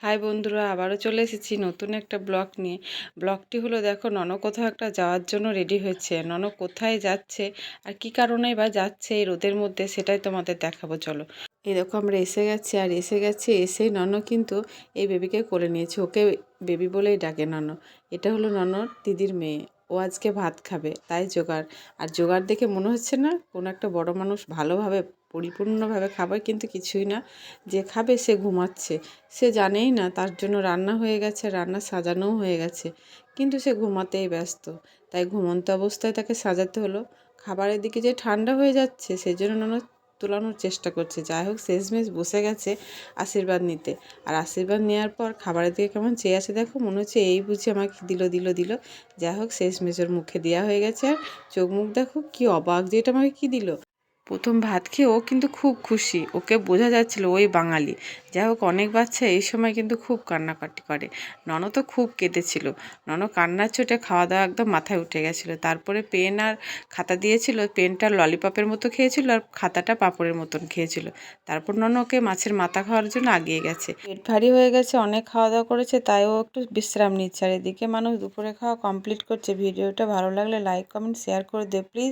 High বন্ধুরা, আবারও চলে এসেছি নতুন একটা ব্লগ নিয়ে। ব্লগটি হলো, দেখো ননদ কোথাও একটা যাওয়ার জন্য রেডি হয়েছে। ননদ কোথায় যাচ্ছে আর কি কারণে বা যাচ্ছে এই রোদের মধ্যে, সেটাই তোমাদের দেখাবো। চলো, এই দেখো আমরা এসে গেছি। আর এসেই ননদ কিন্তু এই বেবিকে কোলে নিয়েছে। ওকে বেবি বলেই ডাকে ননদ। এটা হলো ননদ দিদির মেয়ে। ও আজকে ভাত খাবে, তাই জোগাড়। আর জোগাড় দেখে মনে হচ্ছে না কোনো একটা বড় মানুষ ভালোভাবে পরিপূর্ণভাবে খাবে, কিন্তু কিছুই না। যে খাবে সে ঘুমাচ্ছে। সে জানেই না তার জন্য রান্না হয়ে গেছে, রান্না সাজানোও হয়ে গেছে, কিন্তু সে ঘুমাতেই ব্যস্ত। তাই ঘুমন্ত অবস্থায় তাকে সাজাতে হলো। খাবারের দিকে যে ঠান্ডা হয়ে যাচ্ছে, সেজন্য ননদ তোলানোর চেষ্টা করছে। যাই হোক, শেষমেশ বসে গেছে আশীর্বাদ নিতে। আর আশীর্বাদ নেওয়ার পর খাবারের দিকে কেমন চেয়ে আছে দেখো, মনে হচ্ছে এই বুঝি আমাকে দিল। যাই হোক, শেষমেশ ওর মুখে দেওয়া হয়ে গেছে। আর চোখ মুখ দেখো কি অবাক, যে এটা আমাকে কি দিল। প্রথম ভাত খেয়ে ও কিন্তু খুব খুশি, ওকে বোঝা যাচ্ছিল ওই বাঙালি। যাই হোক, অনেক বাচ্চা এই সময় কিন্তু খুব কান্নাকাটি করে। ননদ তো খুব কেঁদেছিল। ননদ কান্নার চোটে খাওয়া দাওয়া একদম মাথায় উঠে গেছিলো। তারপরে পেন আর খাতা দিয়েছিল, পেনটা ললিপপের মতো খেয়েছিল আর খাতাটা পাঁপড়ের মতন খেয়েছিল। তারপর ননদ ওকে মাছের মাথা খাওয়ার জন্য আগিয়ে গেছে। পেট ভারী হয়ে গেছে, অনেক খাওয়া দাওয়া করেছে, তাই ও একটু বিশ্রাম নিচ্ছে। আর এদিকে মানুষ দুপুরে খাওয়া কমপ্লিট করছে। ভিডিওটা ভালো লাগলে লাইক কমেন্ট শেয়ার করে দে প্লিজ।